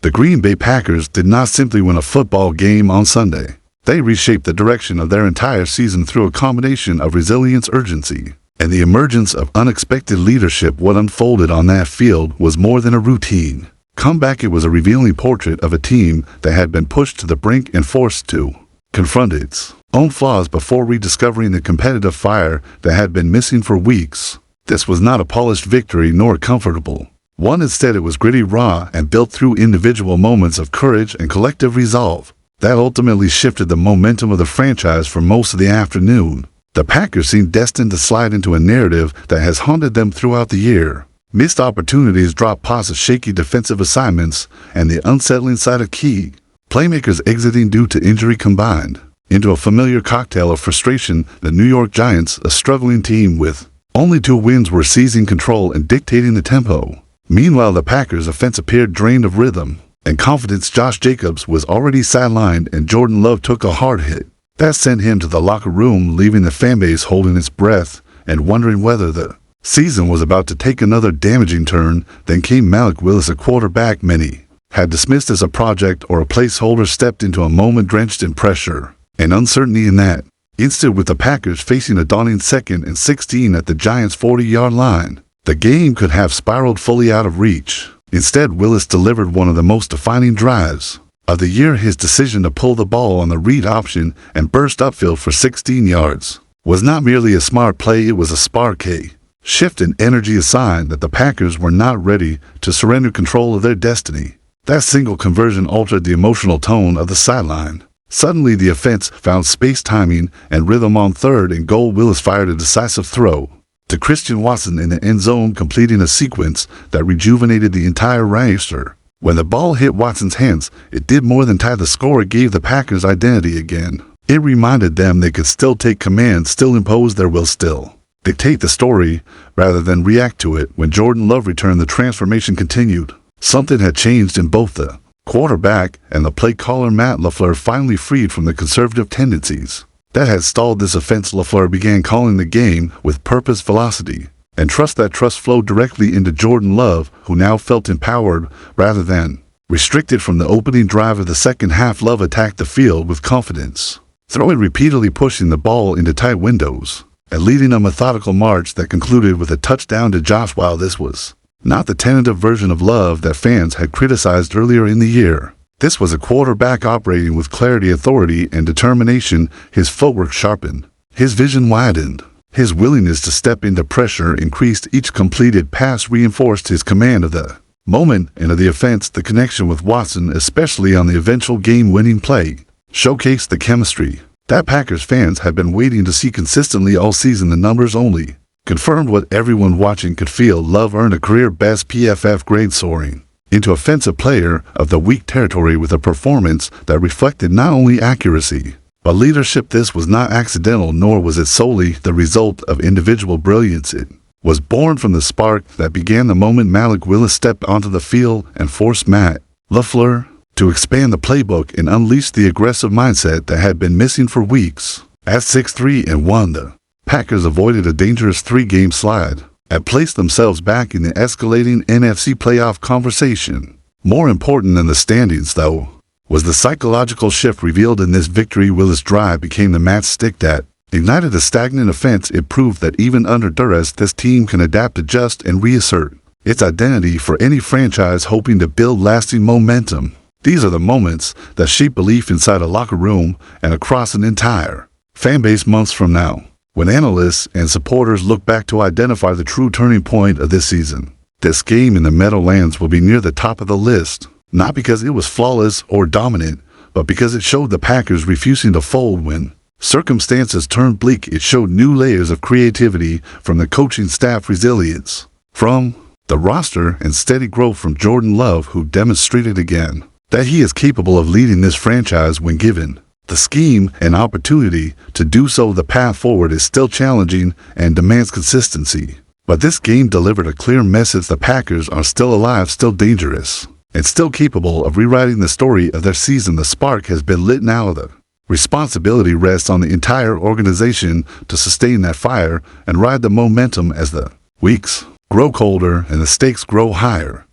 The Green Bay Packers did not simply win a football game on Sunday. They reshaped the direction of their entire season through a combination of resilience, urgency, and the emergence of unexpected leadership. What unfolded on that field was more than a routine comeback. It was a revealing portrait of a team that had been pushed to the brink and forced to confront its own flaws before rediscovering the competitive fire that had been missing for weeks. This was not a polished victory nor comfortable one. Instead, it was gritty, raw, and built through individual moments of courage and collective resolve that ultimately shifted the momentum of the franchise for most of the afternoon. The Packers seemed destined to slide into a narrative that has haunted them throughout the year. Missed opportunities, dropped passes, shaky defensive assignments, and the unsettling sight of key playmakers exiting due to injury combined into a familiar cocktail of frustration. The New York Giants, a struggling team with only 2 wins, were seizing control and dictating the tempo. Meanwhile, the Packers' offense appeared drained of rhythm and confidence. Josh Jacobs was already sidelined, and Jordan Love took a hard hit that sent him to the locker room, leaving the fanbase holding its breath and wondering whether the season was about to take another damaging turn. Then came Malik Willis, a quarterback many had dismissed as a project or a placeholder, stepped into a moment drenched in pressure and uncertainty. In that instant, with the Packers facing a daunting 2nd and 16 at the Giants' 40-yard line, the game could have spiraled fully out of reach. Instead, Willis delivered one of the most defining drives of the year. His decision to pull the ball on the read option and burst upfield for 16 yards was not merely a smart play, it was a spark, a shift in energy, a sign that the Packers were not ready to surrender control of their destiny. That single conversion altered the emotional tone of the sideline. Suddenly, the offense found space, timing, and rhythm. On 3rd and goal, Willis fired a decisive throw to Christian Watson in the end zone, completing a sequence that rejuvenated the entire roster. When the ball hit Watson's hands, it did more than tie the score. It gave the Packers identity again. It reminded them they could still take command, still impose their will, still dictate the story rather than react to it. When Jordan Love returned, the transformation continued. Something had changed in both the quarterback and the play caller. Matt LaFleur finally freed from the conservative tendencies that had stalled this offense. LaFleur began calling the game with purpose, velocity, and trust. That trust flowed directly into Jordan Love, who now felt empowered rather than restricted. From the opening drive of the second half, Love attacked the field with confidence, throwing repeatedly, pushing the ball into tight windows, and leading a methodical march that concluded with a touchdown to Josh. While this was not the tentative version of Love that fans had criticized earlier in the year, this was a quarterback operating with clarity, authority, and determination. His footwork sharpened, his vision widened, his willingness to step into pressure increased. Each completed pass reinforced his command of the moment and of the offense. The connection with Watson, especially on the eventual game-winning play, showcased the chemistry that Packers fans had been waiting to see consistently all season. The numbers only confirmed what everyone watching could feel. Love earned a career-best PFF grade, soaring into Offensive Player of the Week territory with a performance that reflected not only accuracy, but leadership. This was not accidental, nor was it solely the result of individual brilliance. It was born from the spark that began the moment Malik Willis stepped onto the field and forced Matt LaFleur to expand the playbook and unleash the aggressive mindset that had been missing for weeks. At 6-3-1, the Packers avoided a dangerous 3-game slide and placed themselves back in the escalating NFC playoff conversation. More important than the standings, though, was the psychological shift revealed in this victory. Willis' drive became the matchstick that ignited a stagnant offense. It proved that even under duress, this team can adapt, adjust, and reassert its identity for any franchise hoping to build lasting momentum. These are the moments that shape belief inside a locker room and across an entire fanbase months from now, when analysts and supporters look back to identify the true turning point of this season. This game in the Meadowlands will be near the top of the list, not because it was flawless or dominant, but because it showed the Packers refusing to fold when circumstances turned bleak. It showed new layers of creativity from the coaching staff, resilience from the roster, and steady growth from Jordan Love, who demonstrated again that he is capable of leading this franchise when given the scheme and opportunity to do so. The path forward is still challenging and demands consistency, but this game delivered a clear message: the Packers are still alive, still dangerous, and still capable of rewriting the story of their season. The spark has been lit now. The responsibility rests on the entire organization to sustain that fire and ride the momentum as the weeks grow colder and the stakes grow higher.